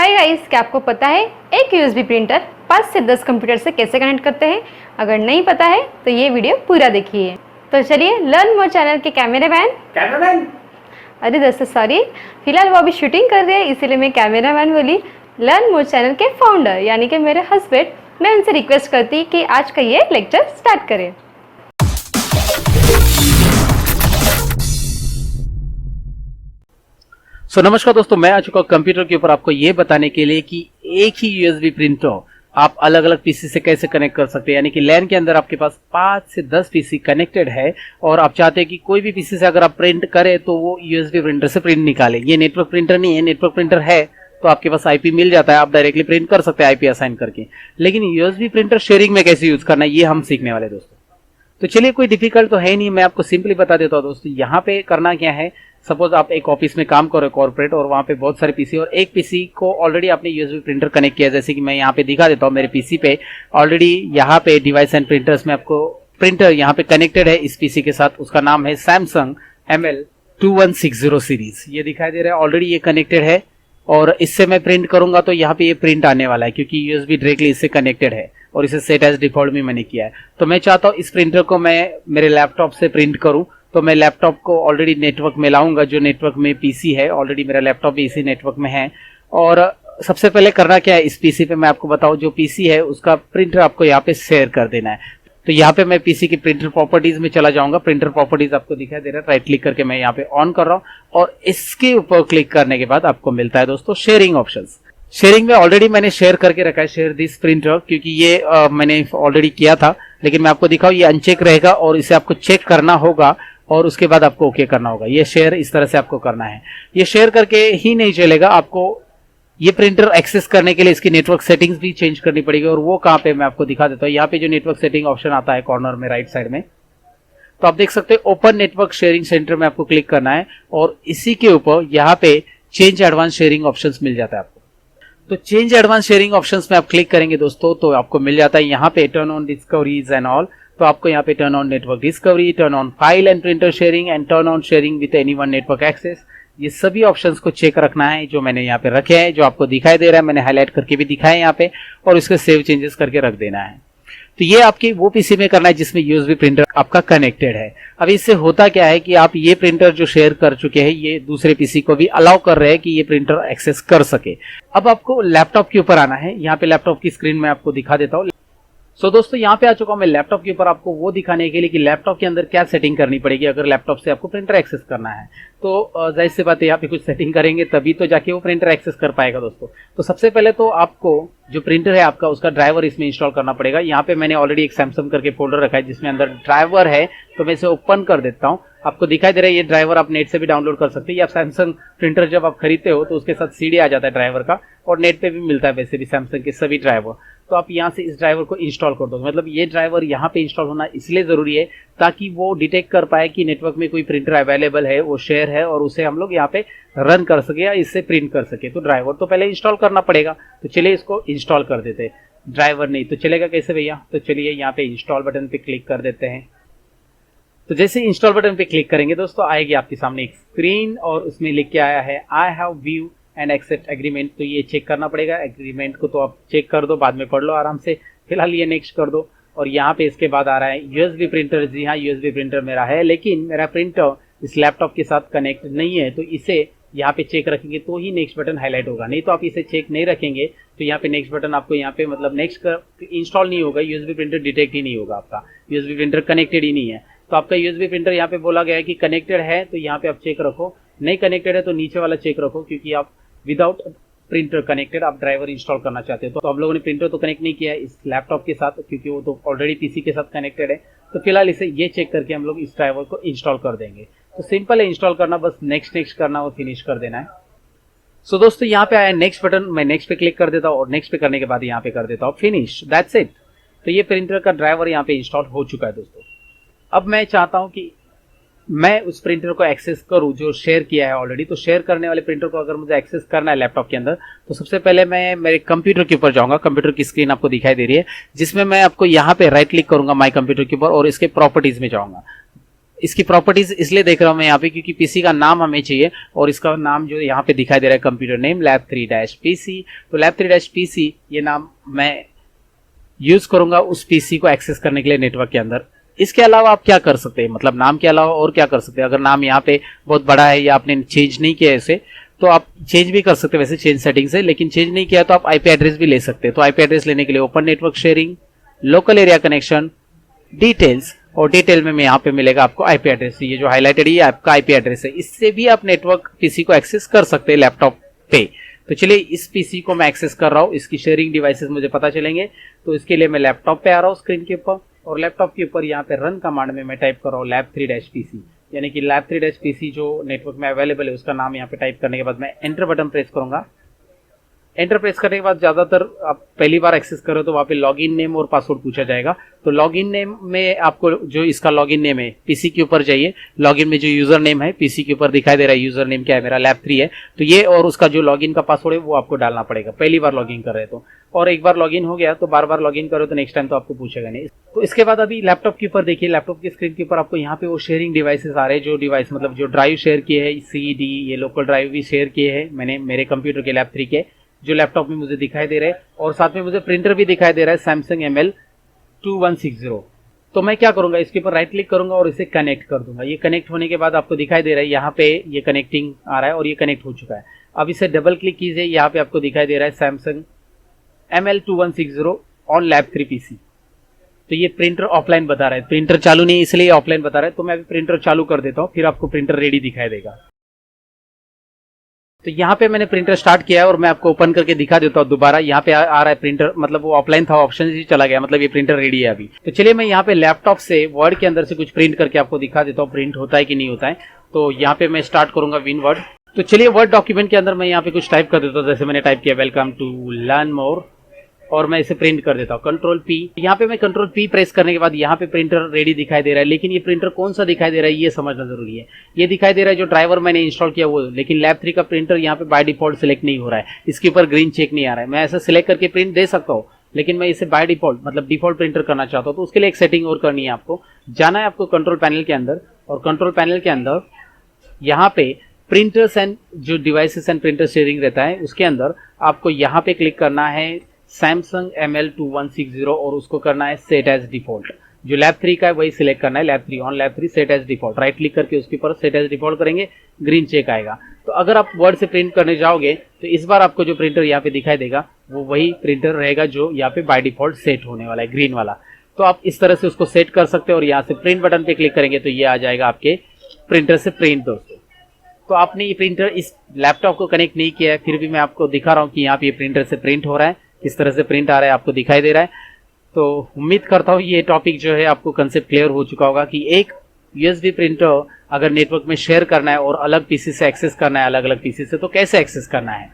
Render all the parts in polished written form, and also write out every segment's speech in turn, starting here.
Hi guys, क्या आपको पता है एक यूएसबी प्रिंटर 5 से 10 कंप्यूटर से कैसे कनेक्ट करते हैं? अगर नहीं पता है तो ये वीडियो पूरा देखिए। तो चलिए लर्न मोर चैनल के कैमरामैन अरे दोस्तों सॉरी, फिलहाल वो अभी शूटिंग कर रहे हैं इसीलिए मैं कैमरामैन बोली। लर्न मोर चैनल के फाउंडर यानी कि मेरे हस्बैंड, मैं उनसे रिक्वेस्ट करती कि आज का ये लेक्चर स्टार्ट करें। नमस्कार दोस्तों, मैं आ चुका हूँ कंप्यूटर के ऊपर आपको ये बताने के लिए कि एक ही यूएसबी प्रिंटर आप अलग अलग पीसी से कैसे कनेक्ट कर सकते हैं। यानी कि लैन के अंदर आपके पास 5 से 10 पीसी कनेक्टेड है और आप चाहते हैं कि कोई भी पीसी से अगर आप प्रिंट करें तो वो यूएसबी प्रिंटर से प्रिंट निकाले। ये नेटवर्क प्रिंटर नहीं है, नेटवर्क प्रिंटर है तो आपके पास आईपी मिल जाता है, आप डायरेक्टली प्रिंट कर सकते हैं आईपी असाइन करके। लेकिन यूएसबी प्रिंटर शेयरिंग में कैसे यूज करना है ये हम सीखने वाले दोस्तों। तो चलिए, कोई डिफिकल्ट तो है नहीं, मैं आपको सिंपली बता देता हूँ दोस्तों। यहाँ पे करना क्या है, सपोज आप एक ऑफिस में काम कर रहे हो कॉर्पोरेट, और वहाँ पे बहुत सारे पीसी और एक पीसी को ऑलरेडी आपने यूएसबी प्रिंटर कनेक्ट किया। जैसे कि मैं यहाँ पे दिखा देता हूँ, मेरे पीसी पे ऑलरेडी यहाँ पे डिवाइस एंड प्रिंटर्स में आपको प्रिंटर यहाँ पे कनेक्टेड है इस पीसी के साथ। उसका नाम है सैमसंग ML2160 सीरीज, ये दिखाई दे रहा है, ऑलरेडी ये कनेक्टेड है। और इससे मैं प्रिंट करूंगा तो यहाँ पे ये प्रिंट आने वाला है क्योंकि यूएसबी डायरेक्टली इससे कनेक्टेड है और इसे सेट एज डिफॉल्ट में मैंने किया है। तो मैं चाहता हूँ इस प्रिंटर को मैं मेरे लैपटॉप से प्रिंट करूं, तो मैं लैपटॉप को ऑलरेडी नेटवर्क में लाऊंगा। जो नेटवर्क में पीसी है, ऑलरेडी मेरा लैपटॉप भी इसी नेटवर्क में है। और सबसे पहले करना क्या है, इस पीसी पे मैं आपको बताऊं, जो पीसी है उसका प्रिंटर आपको यहाँ पे शेयर कर देना है। तो यहाँ पे मैं पीसी की प्रिंटर प्रॉपर्टीज में चला जाऊंगा। प्रिंटर प्रॉपर्टीज आपको दिखाई दे रहा है, राइट क्लिक करके मैं यहाँ पे ऑन कर रहा हूँ और इसके ऊपर क्लिक करने के बाद आपको मिलता है दोस्तों शेयरिंग ऑप्शंस। शेयरिंग में ऑलरेडी मैंने शेयर करके रखा है, शेयर दिस प्रिंटर, क्योंकि ये मैंने ऑलरेडी किया था। लेकिन मैं आपको दिखाऊं, ये अनचेक रहेगा और इसे आपको चेक करना होगा और उसके बाद आपको ओके करना होगा। ये शेयर इस तरह से आपको करना है। ये शेयर करके ही नहीं चलेगा, आपको ये प्रिंटर एक्सेस करने के लिए इसकी नेटवर्क सेटिंग्स भी चेंज करनी पड़ेगी। और वो कहाँ पे मैं आपको दिखा देता हूँ। यहाँ पे जो नेटवर्क सेटिंग ऑप्शन आता है कॉर्नर में राइट साइड में, तो आप देख सकते हैं ओपन नेटवर्क शेयरिंग सेंटर में आपको क्लिक करना है और इसी के ऊपर यहाँ पे चेंज एडवांस शेयरिंग ऑप्शंस मिल जाता है आपको। तो चेंज एडवांस शेयरिंग ऑप्शंस में आप क्लिक करेंगे दोस्तों तो आपको मिल जाता है यहाँ पे turn on discoveries and all. तो आपको यहाँ पे turn on network discovery, turn on file and printer sharing and turn on sharing with anyone network access, ये सभी ऑप्शंस को चेक रखना है जो मैंने यहाँ पे रखे हैं। जो आपको दिखाई दे रहा है मैंने हाईलाइट करके भी दिखाया है यहाँ पे, और इसके सेव चेंजेस करके रख देना है। तो ये आपकी वो पीसी में करना है जिसमें यूएसबी प्रिंटर आपका कनेक्टेड है। अब इससे होता क्या है कि आप ये प्रिंटर जो शेयर कर चुके हैं ये दूसरे पीसी को भी अलाउ कर रहे हैं कि ये प्रिंटर एक्सेस कर सके। अब आपको लैपटॉप के ऊपर आना है। यहाँ पे लैपटॉप की स्क्रीन में आपको दिखा देता हूँ। दोस्तों यहाँ पे आ चुका हूँ मैं लैपटॉप के ऊपर, आपको वो दिखाने के लिए कि लैपटॉप के अंदर क्या सेटिंग करनी पड़ेगी अगर लैपटॉप से आपको प्रिंटर एक्सेस करना है। तो जाहिर सी बात है, यहाँ पे कुछ सेटिंग करेंगे तभी तो जाके वो प्रिंटर एक्सेस कर पाएगा दोस्तों। तो सबसे पहले तो आपको जो प्रिंटर है आपका उसका ड्राइवर इसमें इंस्टॉल करना पड़ेगा। यहाँ पे मैंने ऑलरेडी एक सैमसंग करके फोल्डर रखा है जिसमें अंदर ड्राइवर है, तो मैं इसे ओपन कर देता हूँ। आपको दिखाई दे रहा है ये ड्राइवर आप नेट से भी डाउनलोड कर सकते हैं। या सैमसंग प्रिंटर जब आप खरीदते हो तो उसके साथ सीडी आ जाता है ड्राइवर का, और नेट पे भी मिलता है वैसे भी सैमसंग के सभी ड्राइवर। तो आप यहाँ से इस ड्राइवर को इंस्टॉल कर दो। मतलब ये ड्राइवर यहाँ पे इंस्टॉल होना इसलिए जरूरी है ताकि वो डिटेक्ट कर पाए कि नेटवर्क में कोई प्रिंटर अवेलेबल है, वो शेयर है, और उसे हम लोग यहाँ पे रन कर सके या इससे प्रिंट कर सके। तो ड्राइवर तो पहले इंस्टॉल करना पड़ेगा। तो चलिए इसको इंस्टॉल कर देते हैं। ड्राइवर नहीं तो चलेगा कैसे भैया? तो चलिए यहाँ पे इंस्टॉल बटन पे क्लिक कर देते हैं। तो जैसे इंस्टॉल बटन पे क्लिक करेंगे दोस्तों आएगी आपके सामने एक स्क्रीन और उसमें लिख के आया है I have view and accept agreement. तो ये चेक करना पड़ेगा। एग्रीमेंट को तो आप चेक कर दो, बाद में पढ़ लो आराम से, फिलहाल ये नेक्स्ट कर दो। और यहाँ पे इसके बाद आ रहा है यूएसबी प्रिंटर। जी हाँ, यूएसबी प्रिंटर मेरा है, लेकिन मेरा प्रिंटर इस लैपटॉप के साथ कनेक्ट नहीं है। तो इसे यहाँ पे चेक रखेंगे तो ही नेक्स्ट बटन हाईलाइट होगा, नहीं तो आप इसे चेक नहीं रखेंगे तो यहाँ पे नेक्स्ट बटन आपको यहाँ पे मतलब नेक्स्ट इंस्टॉल नहीं होगा। यूएसबी प्रिंटर डिटेक्ट ही नहीं होगा, आपका यूएसबी प्रिंटर कनेक्टेड ही नहीं है। तो आपका यूएसबी प्रिंटर यहाँ पे बोला गया है कि कनेक्टेड है, तो यहाँ पे आप चेक रखो। नहीं कनेक्टेड है तो नीचे वाला चेक रखो, क्योंकि आप विदाउट प्रिंटर कनेक्टेड आप ड्राइवर इंस्टॉल करना चाहते हो। तो आप लोगों ने प्रिंटर तो कनेक्ट नहीं किया है इस लैपटॉप के साथ, क्योंकि वो तो ऑलरेडी पीसी के साथ कनेक्टेड है। तो फिलहाल इसे ये चेक करके हम लोग इस ड्राइवर को इंस्टॉल कर देंगे। तो सिंपल है इंस्टॉल करना, बस नेक्स्ट करना और फिनिश कर देना है। दोस्तों यहाँ पे आया नेक्स्ट बटन, मैं नेक्स्ट पे क्लिक कर देता हूँ और नेक्स्ट पे करने के बाद यहाँ पे कर देता हूँ फिनिश, दैट्स इट। तो ये प्रिंटर का ड्राइवर यहाँ पे इंस्टॉल हो चुका है दोस्तों। अब मैं चाहता हूँ कि मैं उस प्रिंटर को एक्सेस करूं जो शेयर किया है ऑलरेडी। तो शेयर करने वाले प्रिंटर को अगर मुझे एक्सेस करना है लैपटॉप के अंदर, तो सबसे पहले मैं मेरे कंप्यूटर के ऊपर जाऊंगा। कंप्यूटर की स्क्रीन आपको दिखाई दे रही है, जिसमें मैं आपको यहाँ पे राइट क्लिक करूंगा माय कंप्यूटर के ऊपर और इसके प्रॉपर्टीज में जाऊंगा। इसकी प्रॉपर्टीज इसलिए देख रहा हूं मैं यहाँ पे क्योंकि पीसी का नाम हमें चाहिए और इसका नाम जो यहाँ पे दिखाई दे रहा है कंप्यूटर नेम lab3-pc। तो lab3-pc ये नाम मैं यूज करूंगा उस पीसी को एक्सेस करने के लिए नेटवर्क के अंदर। इसके अलावा आप क्या कर सकते हैं, मतलब नाम के अलावा और क्या कर सकते हैं। अगर नाम यहाँ पे बहुत बड़ा है या आपने चेंज नहीं किया इसे तो आप चेंज भी कर सकते हैं वैसे चेंज सेटिंग से, लेकिन चेंज नहीं किया तो आप आईपी एड्रेस भी ले सकते हैं। तो आईपी एड्रेस लेने के लिए open network sharing, local area connection, details, और डिटेल में यहाँ पे मिलेगा आपको आईपी एड्रेस। ये जो हाईलाइटेड है आपका आईपी एड्रेस है, इससे भी आप नेटवर्क पीसी को एक्सेस कर सकते हैं लैपटॉप पे। तो चलिए इस पीसी को मैं एक्सेस कर रहा हूँ, इसकी शेयरिंग डिवाइसेस मुझे पता चलेंगे। तो इसके लिए मैं लैपटॉप पे आ रहा हूँ स्क्रीन के ऊपर, और लैपटॉप के ऊपर यहाँ पे रन कमांड में मैं टाइप कर रहा हूँ lab3-pc, यानी कि lab3-pc जो नेटवर्क में अवेलेबल है उसका नाम यहाँ पे टाइप करने के बाद मैं एंटर बटन प्रेस करूंगा। एंटर प्रेस करने के बाद ज्यादातर आप पहली बार एक्सेस करो तो वहाँ पे लॉगिन नेम और पासवर्ड पूछा जाएगा। तो लॉगिन नेम में आपको जो इसका लॉगिन नेम है पीसी के ऊपर जाइए, लॉगिन में जो यूजर नेम है पीसी के ऊपर दिखाई दे रहा है, यूजर नेम क्या है मेरा lab3 है, तो ये और उसका जो लॉगिन का पासवर्ड है वो आपको डालना पड़ेगा पहली बार लॉगिन कर रहे तो। और एक बार लॉगिन हो गया तो बार बार लॉगिन करो तो नेक्स्ट टाइम तो आपको पूछेगा नहीं। तो इसके बाद अभी लैपटॉप के ऊपर देखिए, लैपटॉप की स्क्रीन के ऊपर आपको यहाँ पे वो शेयरिंग डिवाइसेस आ रहे हैं, जो डिवाइस मतलब जो ड्राइव शेयर किए हैं, CD ये लोकल ड्राइव भी शेयर किए हैं मैंने मेरे कंप्यूटर के lab3 के, जो लैपटॉप में मुझे दिखाई दे रहे हैं, और साथ में मुझे प्रिंटर भी दिखाई दे रहा है Samsung ML2160। तो मैं क्या करूंगा, इसके ऊपर राइट क्लिक करूंगा और इसे कनेक्ट कर दूंगा। ये कनेक्ट होने के बाद आपको दिखाई दे रहा है यहाँ पे ये कनेक्टिंग आ रहा है और ये कनेक्ट हो चुका है। अब इसे डबल क्लिक कीजिए, यहाँ पे आपको दिखाई दे रहा है Samsung ML2160 on lab3 PC। तो ये प्रिंटर ऑफलाइन बता रहा है, प्रिंटर चालू नहीं है इसलिए ऑफलाइन बता रहा है। तो मैं अभी प्रिंटर चालू कर देता हूँ, फिर आपको प्रिंटर रेडी दिखाई देगा। तो यहाँ पे मैंने प्रिंटर स्टार्ट किया है और मैं आपको ओपन करके दिखा देता हूँ दोबारा। यहाँ पे आ रहा है प्रिंटर, मतलब वो ऑफलाइन था ऑप्शन ही चला गया, मतलब ये प्रिंटर रेडी है अभी। तो चलिए मैं यहाँ पे लैपटॉप से वर्ड के अंदर से कुछ प्रिंट करके आपको दिखा देता हूँ प्रिंट होता है कि नहीं होता है। तो यहाँ पे मैं स्टार्ट करूंगा विन वर्ड। तो चलिए वर्ड डॉक्यूमेंट के अंदर मैं यहाँ पे कुछ टाइप कर देता हूँ, जैसे मैंने टाइप किया वेलकम टू लर्न मोर, और मैं इसे प्रिंट कर देता हूँ Ctrl+P। यहाँ पे मैं Ctrl+P प्रेस करने के बाद यहाँ पे प्रिंटर रेडी दिखाई दे रहा है, लेकिन ये प्रिंटर कौन सा दिखाई दे रहा है ये समझना जरूरी है। ये दिखाई दे रहा है जो ड्राइवर मैंने इंस्टॉल किया वो, लेकिन lab3 का प्रिंटर यहाँ पे बाय डिफॉल्ट सिलेक्ट नहीं हो रहा है, इसके ऊपर ग्रीन चेक नहीं आ रहा है। मैं ऐसा सिलेक्ट करके प्रिंट दे सकता हूँ, लेकिन मैं इसे बाय डिफॉल्ट मतलब डिफॉल्ट प्रिंटर करना चाहता हूँ। तो उसके लिए एक सेटिंग और करनी है, आपको जाना है आपको कंट्रोल पैनल के अंदर, और कंट्रोल पैनल के अंदर यहाँ पे प्रिंटर्स एंड जो डिवाइसेस एंड प्रिंटर शेयरिंग रहता है उसके अंदर आपको यहाँ पे क्लिक करना है Samsung ML2160 और उसको करना है सेट एज डिफॉल्ट। जो lab3 का है वही सिलेक्ट करना है, lab3 on lab3 set as default. Right click करके उसके ऊपर सेट एज डिफॉल्ट करेंगे, ग्रीन चेक आएगा। तो अगर आप वर्ड से प्रिंट करने जाओगे तो इस बार आपको जो प्रिंटर यहाँ पे दिखाई देगा वो वही प्रिंटर रहेगा जो यहाँ पे बाय डिफॉल्ट सेट होने वाला है, ग्रीन वाला। तो आप इस तरह से उसको सेट कर सकते हो, और यहाँ से प्रिंट बटन पे क्लिक करेंगे तो ये आ जाएगा आपके प्रिंटर से प्रिंट। दोस्तों तो आपने ये प्रिंटर इस लैपटॉप को कनेक्ट नहीं किया है, फिर भी मैं आपको दिखा रहा हूँ कि यहाँ पे ये प्रिंटर से प्रिंट हो रहा है, किस तरह से प्रिंट आ रहा है आपको दिखाई दे रहा है। तो उम्मीद करता हूँ ये टॉपिक जो है आपको कंसेप्ट क्लियर हो चुका होगा कि एक यूएसबी प्रिंटर अगर नेटवर्क में शेयर करना है और अलग पीसी से एक्सेस करना है, अलग अलग पीसी से, तो कैसे एक्सेस करना है।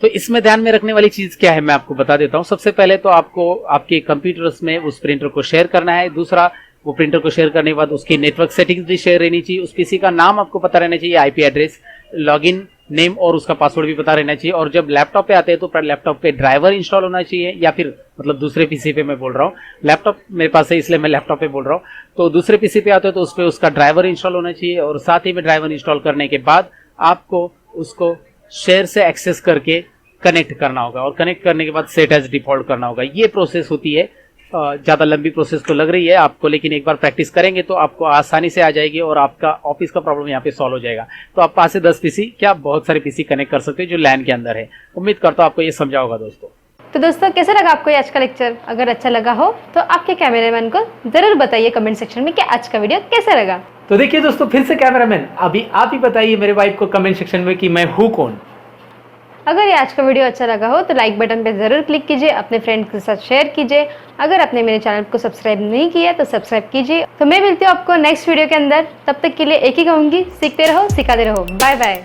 तो इसमें ध्यान में रखने वाली चीज क्या है मैं आपको बता देता हूँ। सबसे पहले तो आपको आपके कंप्यूटर्स में उस प्रिंटर को शेयर करना है। दूसरा, वो प्रिंटर को शेयर करने के बाद उसकी नेटवर्क सेटिंग्स भी शेयर रहनी चाहिए, उस पीसी का नाम आपको पता रहना चाहिए, आईपी एड्रेस, लॉगिन नेम और उसका पासवर्ड भी पता रहना चाहिए। और जब लैपटॉप पे आते हैं तो लैपटॉप पे ड्राइवर इंस्टॉल होना चाहिए, या फिर मतलब दूसरे पीसी पे मैं बोल रहा हूँ, लैपटॉप मेरे पास है इसलिए मैं लैपटॉप पे बोल रहा हूँ। तो दूसरे पीसी पे आते हो तो उस पर उसका ड्राइवर इंस्टॉल होना चाहिए, और साथ ही में ड्राइवर इंस्टॉल करने के बाद आपको उसको शेयर से एक्सेस करके कनेक्ट करना होगा, और कनेक्ट करने के बाद सेट एज डिफॉल्ट करना होगा। ये प्रोसेस होती है, ज़्यादा लंबी प्रोसेस तो लग रही है आपको, लेकिन एक बार प्रैक्टिस करेंगे तो आपको आसानी से आ जाएगी और आपका ऑफिस का प्रॉब्लम यहाँ पे सॉल्व हो जाएगा। तो आप 5 से 10 पीसी क्या बहुत सारे पीसी कनेक्ट कर सकते हैं जो लैन के अंदर है। उम्मीद करता हूँ आपको ये समझा होगा दोस्तों। तो दोस्तों कैसा लगा आपको ये आज का लेक्चर? अगर अच्छा लगा हो तो आपके कैमरामैन को जरूर बताइए कमेंट सेक्शन में कि आज का वीडियो कैसा लगा। तो देखिए दोस्तों, फिर से कैमरामैन अभी आप ही बताइए मेरे वाइफ को कमेंट सेक्शन में कि मैं हूँ कौन। अगर ये आज का वीडियो अच्छा लगा हो तो लाइक बटन पे ज़रूर क्लिक कीजिए, अपने फ्रेंड्स के साथ शेयर कीजिए। अगर आपने मेरे चैनल को सब्सक्राइब नहीं किया तो सब्सक्राइब कीजिए। तो मैं मिलती हूँ आपको नेक्स्ट वीडियो के अंदर, तब तक के लिए एक ही कहूँगी, सीखते रहो सिखाते रहो। Bye bye.